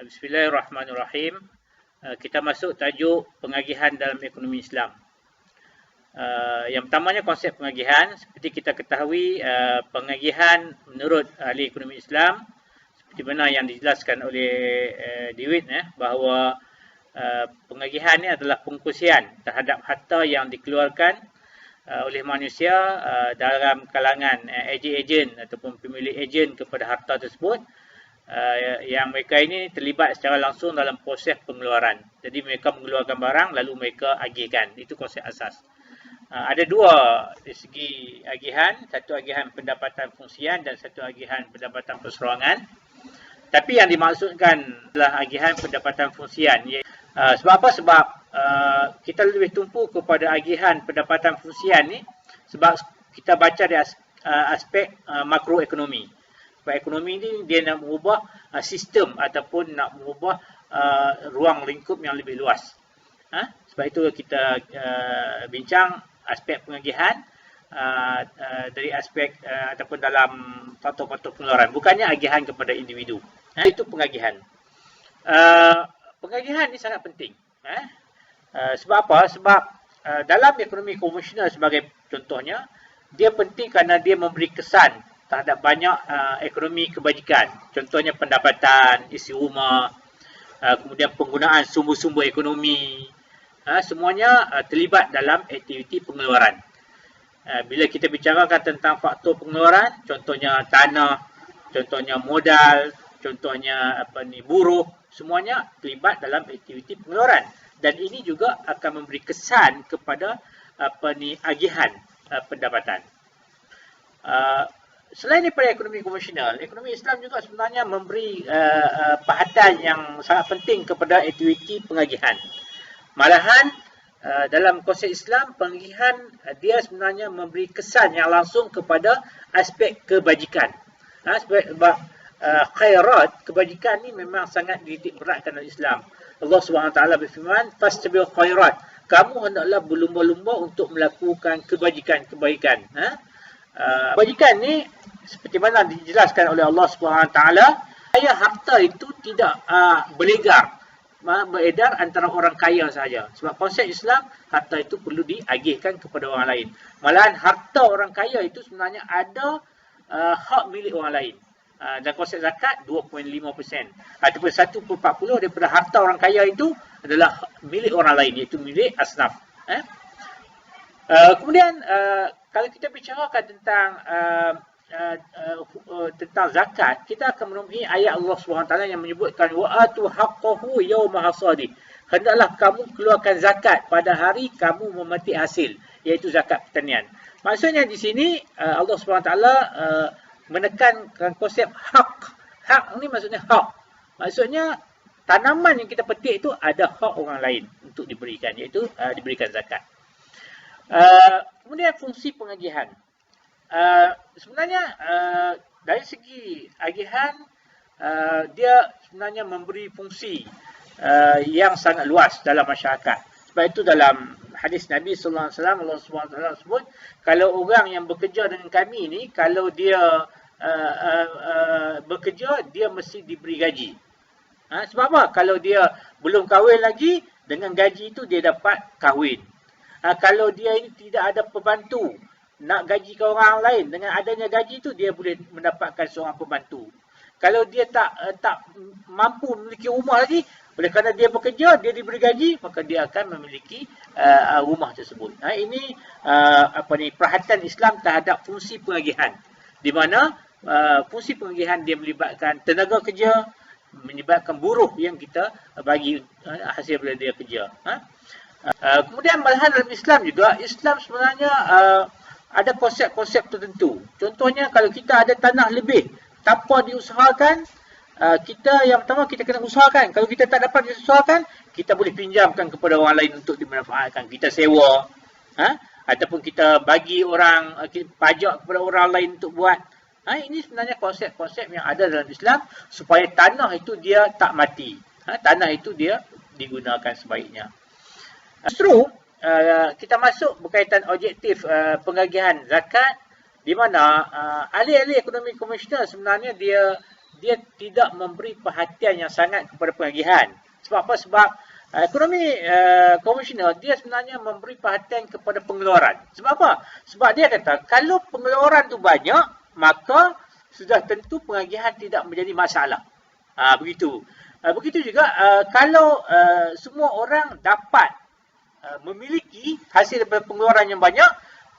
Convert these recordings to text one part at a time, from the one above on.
Bismillahirrahmanirrahim. Kita masuk tajuk pengagihan dalam ekonomi Islam. Yang pertamanya konsep pengagihan. Seperti kita ketahui, pengagihan menurut ahli ekonomi Islam, seperti mana yang dijelaskan oleh Dewitt, bahawa pengagihan ini adalah pengkongsian terhadap harta yang dikeluarkan oleh manusia dalam kalangan ejen-ejen ataupun pemilik ejen kepada harta tersebut, yang mereka ini terlibat secara langsung dalam proses pengeluaran. Jadi mereka mengeluarkan barang lalu mereka agihkan. Itu konsep asas. Ada dua dari segi agihan, satu agihan pendapatan fungsian dan satu agihan pendapatan perseroangan. Tapi yang dimaksudkan adalah agihan pendapatan fungsian. Sebab apa? Sebab kita lebih tumpu kepada agihan pendapatan fungsian ni sebab kita baca dari aspek makroekonomi. Sebab ekonomi ni dia nak mengubah sistem ataupun nak mengubah ruang lingkup yang lebih luas. Sebab itu kita bincang aspek pengagihan dari aspek ataupun dalam faktor-faktor pengeluaran. Bukannya agihan kepada individu. Itu pengagihan. Pengagihan ni sangat penting. Sebab apa? Sebab dalam ekonomi konvensional sebagai contohnya, dia penting kerana dia memberi kesan terhadap banyak ekonomi kebajikan. Contohnya pendapatan, isi rumah, kemudian penggunaan sumber-sumber ekonomi. Semuanya terlibat dalam aktiviti pengeluaran. Bila kita bicarakan tentang faktor pengeluaran, contohnya tanah, contohnya modal, contohnya buruh, semuanya terlibat dalam aktiviti pengeluaran. Dan ini juga akan memberi kesan kepada agihan pendapatan. Selain daripada ekonomi konvensional, ekonomi Islam juga sebenarnya memberi perhatian yang sangat penting kepada aktiviti pengagihan. Malahan dalam konsep Islam, pengagihan dia sebenarnya memberi kesan yang langsung kepada aspek kebajikan. Sebab khairat, kebajikan ni memang sangat dititik beratkan oleh Islam. Allah SWT berfirman, "Fastabiqul khairat." Kamu hendaklah berlumba-lumba untuk melakukan kebajikan-kebaikan. Kebajikan ni seperti mana dijelaskan oleh Allah SWT, supaya harta itu tidak beredar antara orang kaya sahaja. Sebab konsep Islam, harta itu perlu diagihkan kepada orang lain. Malahan harta orang kaya itu sebenarnya ada hak milik orang lain. Dan konsep zakat 2.5% ataupun 1/40 daripada harta orang kaya itu adalah milik orang lain, iaitu milik asnaf. Kemudian kalau kita bicarakan tentang zakat, kita akan menemui ayat Allah SWT yang menyebutkan wa atu haqqahu yauma hasadi. Hendaklah kamu keluarkan zakat pada hari kamu memetik hasil, iaitu zakat pertanian. Maksudnya di sini Allah SWT menekankan konsep hak. Hak ni maksudnya hak. Maksudnya tanaman yang kita petik itu ada hak orang lain untuk diberikan, iaitu diberikan zakat. Kemudian fungsi pengagihan. Sebenarnya dari segi agihan, dia sebenarnya memberi fungsi yang sangat luas dalam masyarakat. Sebab itu dalam hadis Nabi SAW, Allah SWT sebut, kalau orang yang bekerja dengan kami ni, kalau dia bekerja, dia mesti diberi gaji. Sebab apa? Kalau dia belum kahwin lagi, dengan gaji itu dia dapat kahwin. Kalau dia ini tidak ada pembantu, nak gajikan orang lain, dengan adanya gaji itu dia boleh mendapatkan seorang pembantu. Kalau dia tak mampu memiliki rumah lagi, oleh kerana dia bekerja, dia diberi gaji, maka dia akan memiliki rumah tersebut. Ini perhatian Islam terhadap fungsi pengagihan, di mana fungsi pengagihan dia melibatkan tenaga kerja, melibatkan buruh yang kita bagi hasil bila dia kerja. Kemudian malahan dalam Islam juga, Islam sebenarnya ada konsep-konsep tertentu. Contohnya kalau kita ada tanah lebih tanpa diusahakan, kita yang pertama kita kena usahakan. Kalau kita tak dapat diusahakan, kita boleh pinjamkan kepada orang lain untuk dimanfaatkan. Kita sewa, ataupun kita bagi orang pajak kepada orang lain untuk buat. Ini sebenarnya konsep-konsep yang ada dalam Islam supaya tanah itu dia tak mati. Tanah itu dia digunakan sebaiknya. Justru kita masuk berkaitan objektif pengagihan zakat, di mana ahli-ahli ekonomi konvensional sebenarnya dia dia tidak memberi perhatian yang sangat kepada pengagihan. Sebab apa? Sebab ekonomi konvensional dia sebenarnya memberi perhatian kepada pengeluaran. Sebab apa? Sebab dia kata kalau pengeluaran tu banyak, maka sudah tentu pengagihan tidak menjadi masalah. Begitu. Begitu juga kalau semua orang dapat memiliki hasil daripada pengeluaran yang banyak,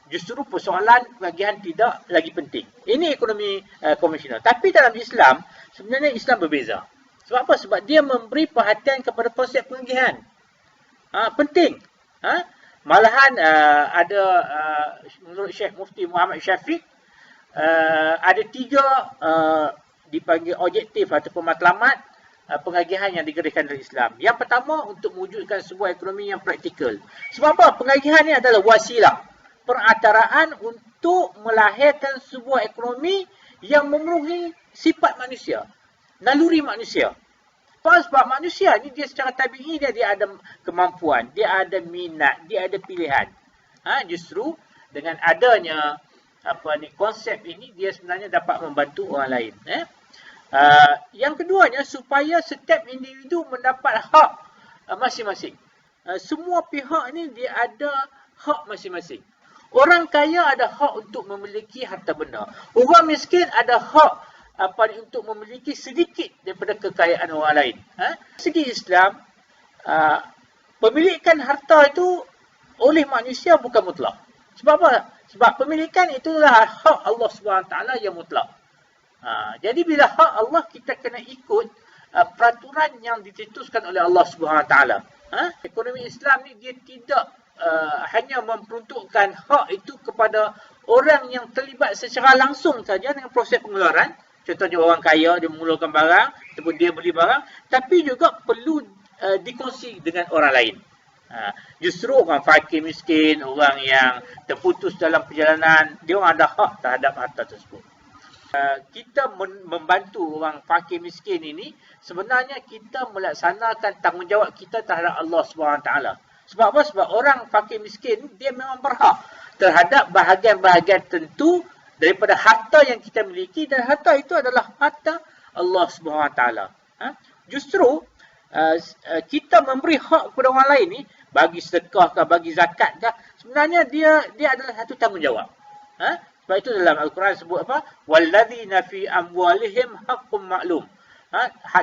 justru persoalan pengagihan tidak lagi penting. Ini ekonomi konvensional. Tapi dalam Islam, sebenarnya Islam berbeza. Sebab apa? Sebab dia memberi perhatian kepada konsep pengagihan. Penting. Malahan ada menurut Syekh Mufti Muhammad Syafiq, ada 3 dipanggil objektif ataupun matlamat pengagihan yang digariskan oleh Islam. Yang pertama, untuk mewujudkan sebuah ekonomi yang praktikal. Sebab apa? Pengagihan ini adalah wasilah, perantaraan untuk melahirkan sebuah ekonomi yang memenuhi sifat manusia, naluri manusia. Sebab manusia ni dia secara tabi'i dia ada kemampuan, dia ada minat, dia ada pilihan. Justru dengan adanya konsep ini, dia sebenarnya dapat membantu orang lain. Yang keduanya, supaya setiap individu mendapat hak masing-masing. Semua pihak ni dia ada hak masing-masing. Orang kaya ada hak untuk memiliki harta benda. Orang miskin ada hak untuk memiliki sedikit daripada kekayaan orang lain. Segi Islam, pemilikan harta itu oleh manusia bukan mutlak. Sebab apa? Sebab pemilikan itulah hak Allah SWT yang mutlak. Jadi bila hak Allah, kita kena ikut peraturan yang dicetuskan oleh Allah SWT. Ekonomi Islam ni dia tidak hanya memperuntukkan hak itu kepada orang yang terlibat secara langsung saja dengan proses pengeluaran. Contohnya orang kaya, dia mengeluarkan barang, ataupun dia beli barang, tapi juga perlu dikongsi dengan orang lain. Justru orang fakir miskin, orang yang terputus dalam perjalanan, dia orang ada hak terhadap harta tersebut. Kita membantu orang fakir miskin ini, sebenarnya kita melaksanakan tanggungjawab kita terhadap Allah SWT. Sebab apa? Sebab orang fakir miskin, dia memang berhak terhadap bahagian-bahagian tertentu daripada harta yang kita miliki, dan harta itu adalah harta Allah SWT. Justru kita memberi hak kepada orang lain ni, bagi sedekah ke, bagi zakat ke, sebenarnya dia adalah satu tanggungjawab. Sebab itu dalam Al-Quran sebut apa? Walladzina fi amwalihim haqqum ma'lum.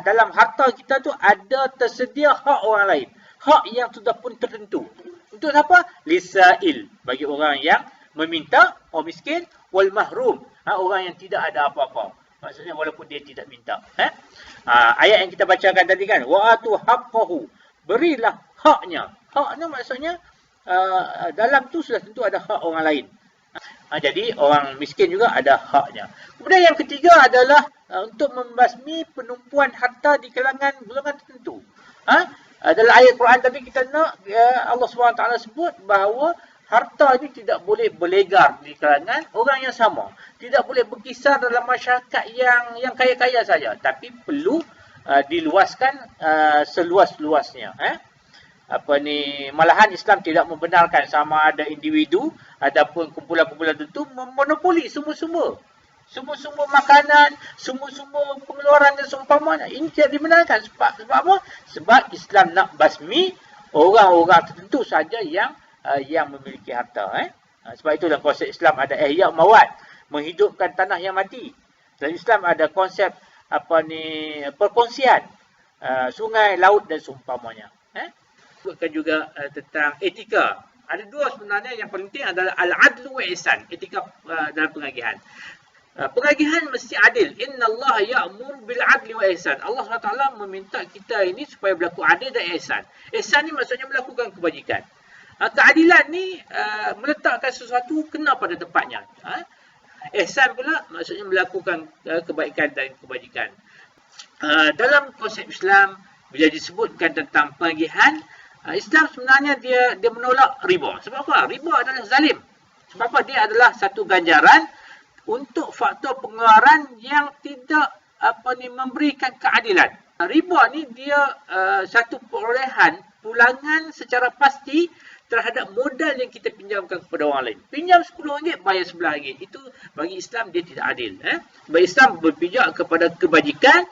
Dalam harta kita tu ada tersedia hak orang lain. Hak yang sudah pun tertentu. Untuk apa? Lisail, bagi orang yang meminta, orang miskin, wal mahrum, orang yang tidak ada apa-apa. Maksudnya walaupun dia tidak minta. Ayat yang kita bacakan tadi kan, wa atu haqqahu, berilah haknya. Haknya maksudnya dalam tu sudah tentu ada hak orang lain. Jadi orang miskin juga ada haknya. Kemudian yang ketiga adalah untuk membasmi penumpuan harta di kalangan golongan tertentu. Dalam ayat Quran tadi kita nak Allah SWT sebut bahawa harta ini tidak boleh berlegar di kalangan orang yang sama. Tidak boleh berkisar dalam masyarakat yang kaya-kaya saja, tapi perlu diluaskan seluas-luasnya. Malahan Islam tidak membenarkan sama ada individu ataupun kumpulan-kumpulan tertentu memonopoli semua-semua makanan, semua pengeluaran dan seumpamanya. Ini tidak dibenarkan. Sebab apa? Sebab Islam nak basmi orang-orang tertentu saja yang memiliki harta. Sebab itu dalam konsep Islam ada ihya mawad, menghidupkan tanah yang mati. Dalam Islam ada konsep perkongsian sungai, laut dan seumpamanya. Bukan juga tentang etika. Ada dua sebenarnya yang penting adalah al-adlu wa ihsan, etika dalam pengagihan. Pengagihan mesti adil. Innallaha ya'mur bil adli wa ihsan. Allah SWT meminta kita ini supaya berlaku adil dan ihsan. Ihsan ni maksudnya melakukan kebajikan. Keadilan ni meletakkan sesuatu kena pada tempatnya. Ihsan pula maksudnya melakukan kebaikan dan kebajikan. Dalam konsep Islam, bila disebutkan tentang pengagihan, Islam sebenarnya dia menolak riba. Sebab apa? Riba adalah zalim. Sebab apa? Dia adalah satu ganjaran untuk faktor pengeluaran yang tidak memberikan keadilan. Riba ni dia satu perolehan pulangan secara pasti terhadap modal yang kita pinjamkan kepada orang lain. Pinjam RM10, bayar RM11. Itu bagi Islam dia tidak adil. Bagi Islam berpijak kepada kebajikan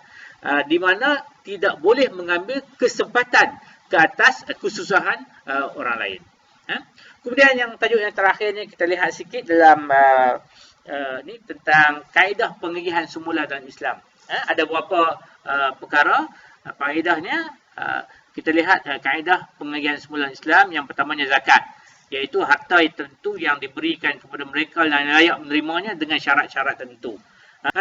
di mana tidak boleh mengambil kesempatan ke atas kesusahan orang lain. Kemudian yang tajuk yang terakhir ni kita lihat sikit dalam ni tentang kaedah pengagihan semula dalam Islam. Ada beberapa perkara kaedahnya. Kita lihat kaedah pengagihan semula Islam. Yang pertamanya zakat, iaitu harta tertentu yang diberikan kepada mereka yang layak menerimanya dengan syarat-syarat tertentu.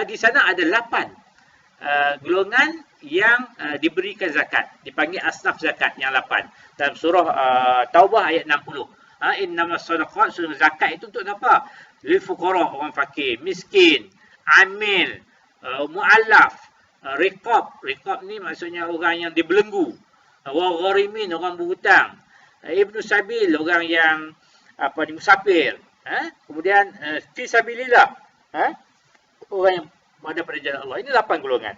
Di sana ada 8 golongan yang diberikan zakat, dipanggil asnaf zakat yang 8 dalam surah Taubah ayat 60. Innamas sadaqat, surah zakat itu untuk apa? Lil fuqara, orang fakir, miskin, amil, muallaf, riqab. Riqab ni maksudnya orang yang dibelenggu, wa gharimin, orang berhutang, ibnu sabil, orang yang musafir, kemudian fi sabilillah, orang yang ada pada jalan Allah. Ini 8 golongan.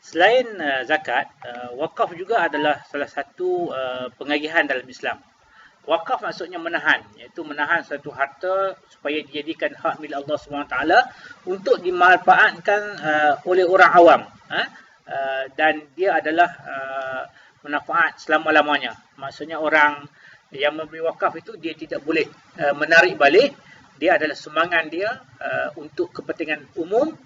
Selain zakat, wakaf juga adalah salah satu pengagihan dalam Islam. Wakaf maksudnya menahan, iaitu menahan satu harta supaya dijadikan hak milik Allah SWT untuk dimanfaatkan oleh orang awam, dan dia adalah manfaat selama-lamanya. Maksudnya orang yang memberi wakaf itu dia tidak boleh menarik balik. Dia adalah sumbangan dia untuk kepentingan umum.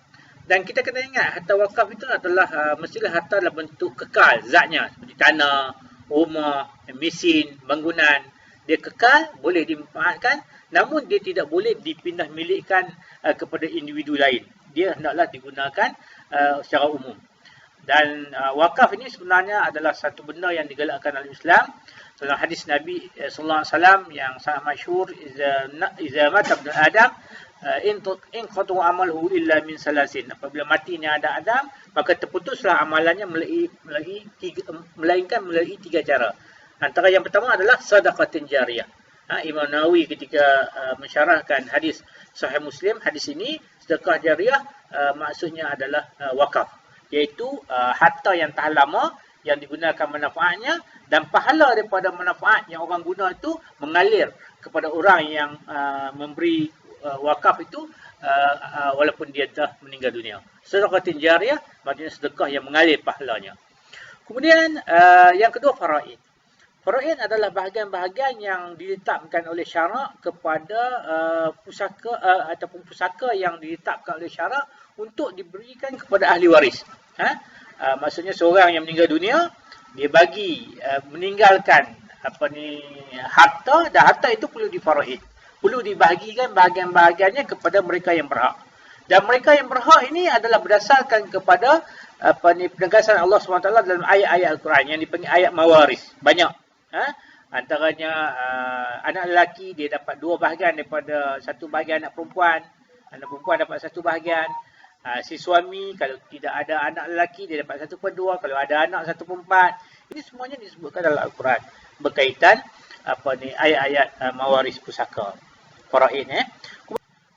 Dan kita kena ingat, harta wakaf itu adalah mestilah harta dalam bentuk kekal zatnya, seperti tanah, rumah, mesin, bangunan. Dia kekal, boleh dimanfaatkan, namun dia tidak boleh dipindah milikkan kepada individu lain. Dia hendaklah digunakan secara umum. Dan wakaf ini sebenarnya adalah satu benda yang digalakkan dalam Islam. Dalam hadis Nabi sallallahu alaihi wasallam yang sangat masyhur, iza mata ibnu Adam in qatu amaluhu illa min salasin. Apabila matinya ada Adam, maka terputuslah amalannya melainkan melalui 3 cara. Antara yang pertama adalah sadaqatin jariyah. Imam Nawawi ketika mensyarahkan hadis Sahih Muslim, hadis ini sedekah jariyah maksudnya adalah wakaf, iaitu harta yang tahan lama yang digunakan manfaatnya, dan pahala daripada manfaat yang orang guna itu mengalir kepada orang yang memberi wakaf itu walaupun dia dah meninggal dunia. Sedekatin jariyah maksudnya sedekah yang mengalir pahalanya. Kemudian yang kedua, faraid. Faraid adalah bahagian-bahagian yang diletakkan oleh syarak kepada pusaka ataupun pusaka yang diletakkan oleh syarak untuk diberikan kepada ahli waris. Maksudnya seorang yang meninggal dunia, dia bagi meninggalkan harta, dan harta itu perlu difaraid. Perlu dibahagikan bahagian-bahagiannya kepada mereka yang berhak. Dan mereka yang berhak ini adalah berdasarkan kepada penegasan Allah SWT dalam ayat-ayat Al-Quran yang dipanggil ayat mawaris. Banyak. Antaranya anak lelaki dia dapat 2 bahagian daripada 1 bahagian anak perempuan. Anak perempuan dapat 1 bahagian. Si suami kalau tidak ada anak lelaki dia dapat 1/2. Kalau ada anak 1/4. Ini semuanya disebutkan dalam Al-Quran berkaitan ayat-ayat mawaris pusaka, faraid.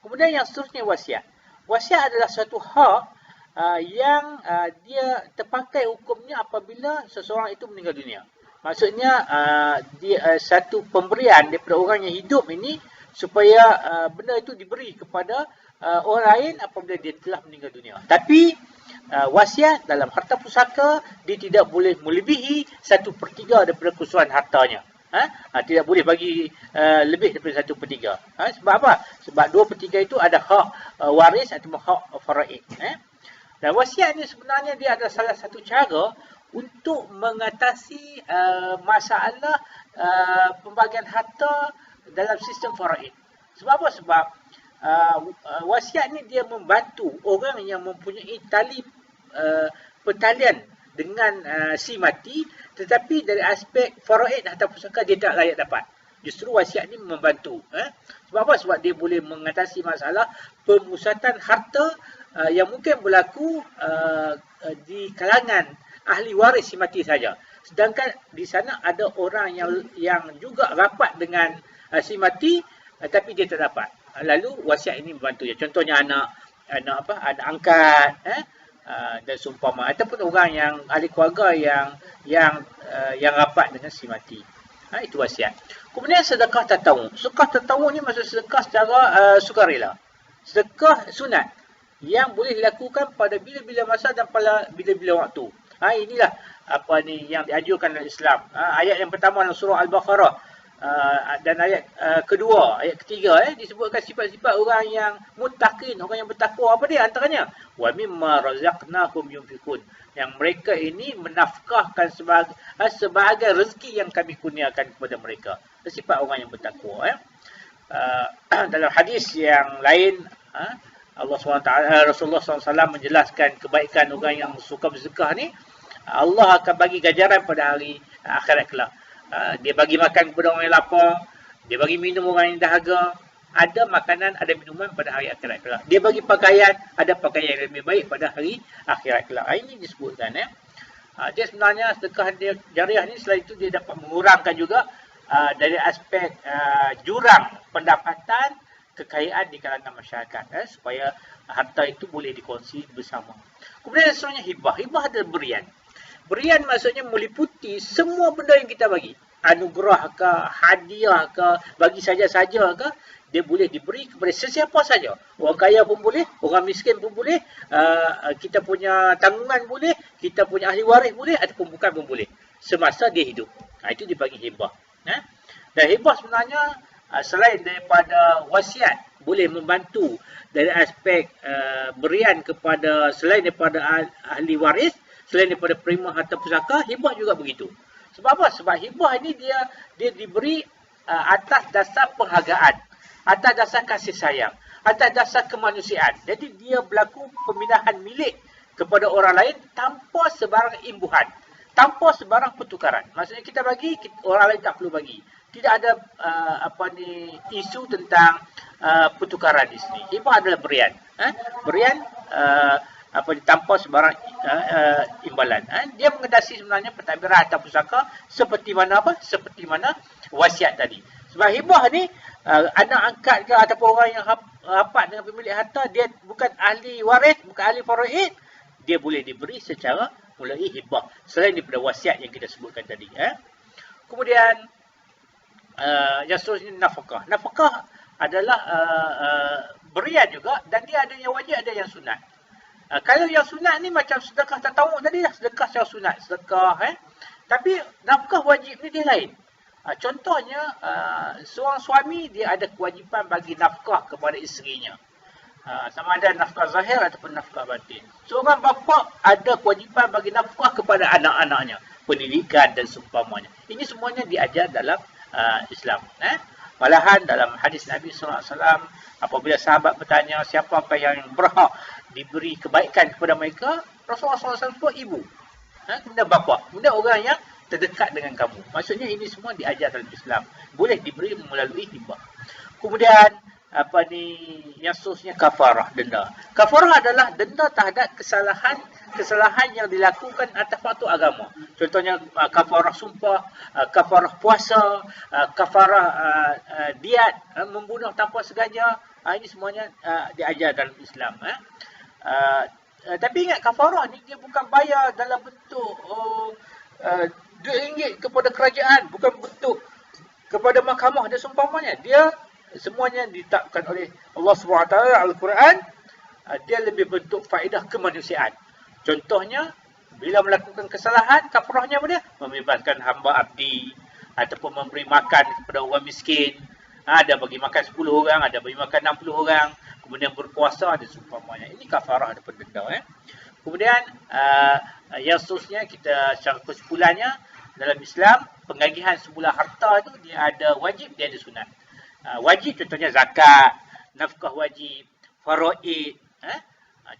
Kemudian yang seterusnya wasiat. Wasiat adalah satu hak yang dia terpakai hukumnya apabila seseorang itu meninggal dunia. Maksudnya dia satu pemberian daripada orang yang hidup ini supaya benda itu diberi kepada orang lain apabila dia telah meninggal dunia. Tapi wasiat dalam harta pusaka dia tidak boleh melebihi 1/3 daripada keseluruhan hartanya. Tidak boleh bagi lebih daripada 1/3. Sebab apa? Sebab 2/3 itu ada hak waris atau hak faraid. Dan wasiat ni sebenarnya dia adalah salah satu cara untuk mengatasi masalah pembagian harta dalam sistem faraid. Sebab apa? Sebab wasiat ni dia membantu orang yang mempunyai tali pertalian dengan si mati, tetapi dari aspek faraid atau pusaka dia tak layak dapat. Justru wasiat ni membantu. Sebab apa? Sebab dia boleh mengatasi masalah pemusatan harta yang mungkin berlaku di kalangan ahli waris si mati saja. Sedangkan di sana ada orang yang juga rapat dengan si mati tapi dia tak dapat. Lalu wasiat ini membantu dia. Contohnya anak angkat, dan seumpama, ataupun orang yang ahli keluarga yang rapat dengan si mati. Itu wasiat. Kemudian sedekah tatawu. Sedekah tatawu ni maksud sedekah secara sukarela. Sedekah sunat yang boleh dilakukan pada bila-bila masa dan pada bila-bila waktu. Inilah apa ni yang dianjurkan dalam Islam. Ayat yang pertama dalam surah Al-Baqarah dan ayat kedua, ayat ketiga disebutkan sifat-sifat orang yang muttaqin, orang yang bertakwa. Apa dia antaranya? Wa mimma razaqnahum yunfikun. Yang mereka ini menafkahkan sebagai rezeki yang kami kurniakan kepada mereka. Sifat orang yang bertakwa. Dalam hadis yang lain, Allah SWT, Rasulullah SAW menjelaskan kebaikan orang yang suka bersedekah ni, Allah akan bagi ganjaran pada hari akhirat kelak. Dia bagi makan kepada orang yang lapar, dia bagi minum orang yang dahaga, ada makanan, ada minuman pada hari akhirat kelak. Dia bagi pakaian, ada pakaian yang lebih baik pada hari akhirat kelak. Ini disebutkan. Dia sebenarnya sedekah jariah ni, selain itu dia dapat mengurangkan juga dari aspek jurang pendapatan, kekayaan di kalangan masyarakat, supaya harta itu boleh dikongsi bersama. Kemudian seterusnya hibah. Hibah adalah berian. Berian maksudnya meliputi semua benda yang kita bagi. Anugerah ke, hadiah ke, bagi saja-saja ke, dia boleh diberi kepada sesiapa saja. Orang kaya pun boleh, orang miskin pun boleh, kita punya tanggungan boleh, kita punya ahli waris boleh, ataupun bukan pun boleh. Semasa dia hidup. Itu dibagi hibah. Dan hibah sebenarnya selain daripada wasiat, boleh membantu dari aspek berian kepada, selain daripada ahli waris, selain daripada penerima harta pusaka, hibah juga begitu. Sebab apa? Sebab hibah ini dia diberi atas dasar penghargaan, atas dasar kasih sayang, atas dasar kemanusiaan. Jadi dia berlaku pemindahan milik kepada orang lain tanpa sebarang imbuhan, tanpa sebarang pertukaran. Maksudnya kita bagi, orang lain tak perlu bagi. Tidak ada isu tentang pertukaran di sini. Hibah adalah berian. Berian tanpa sebarang imbalan. Dia mengendasi sebenarnya pentadbiran harta pusaka seperti mana apa? Seperti mana wasiat tadi. Sebab hibah ni anak angkat ke ataupun orang yang rapat dengan pemilik harta, dia bukan ahli waris, bukan ahli faraid, dia boleh diberi secara mulai hibah selain daripada wasiat yang kita sebutkan tadi. Kemudian yang seterusnya nafkah. Nafkah adalah berian juga, dan dia ada yang wajib, ada yang sunat. Kalau yang sunat ni macam sedekah tatawu tadi lah, sedekah secara sunat, sedekah tapi nafkah wajib ni dia lain. Contohnya seorang suami dia ada kewajipan bagi nafkah kepada isterinya. Sama ada nafkah zahir ataupun nafkah batin. Seorang bapa ada kewajipan bagi nafkah kepada anak-anaknya, pendidikan dan seumpamanya. Ini semuanya diajar dalam Islam. Malahan dalam hadis Nabi SAW, apabila sahabat bertanya siapakah yang berhak diberi kebaikan kepada mereka, Rasulullah SAW sebut ibu, kemudian bapa, kemudian orang yang terdekat dengan kamu. Maksudnya ini semua diajar dalam Islam. Boleh diberi melalui hibah. Kemudian yang seterusnya kafarah, denda. Kafarah adalah denda terhadap kesalahan yang dilakukan atas faktor agama. Contohnya kafarah sumpah, kafarah puasa, kafarah diat, membunuh tanpa sengaja. Ini semuanya diajar dalam Islam. Tapi ingat, kafarah ni dia bukan bayar dalam bentuk RM2 kepada kerajaan, bukan bentuk kepada mahkamah dan seumpamanya. Dia semuanya ditetapkan oleh Allah SWT Al-Quran. Dia lebih bentuk faedah kemanusiaan. Contohnya, bila melakukan kesalahan, kafarahnya apa dia? Membebaskan hamba abdi, ataupun memberi makan kepada orang miskin. Ada bagi makan 10 orang, ada bagi makan 60 orang. Kemudian berpuasa dan seumpamanya. Ini kafarah ataupun denda. Kemudian yang seterusnya, kita secara kesimpulannya, dalam Islam, pengagihan sebuah harta itu dia ada wajib, dia ada sunat. Wajib contohnya zakat, nafkah wajib, faraid,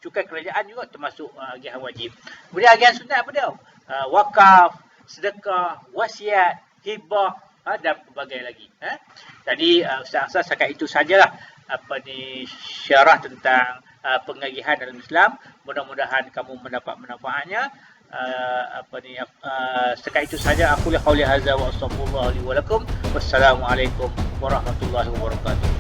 cukai kerajaan juga termasuk agihan wajib. Kemudian agihan sunat apa dia? Wakaf, sedekah, wasiat, hibah, dan pelbagai lagi. Jadi Ustaz Ahsan, setakat itu sajalah syarah tentang pengagihan dalam Islam. Mudah-mudahan kamu mendapat manfaatnya. Setakat itu saja. Aku li qauli hadza wa astaghfirullah li wa lakum. Wassalamualaikum warahmatullahi wabarakatuh.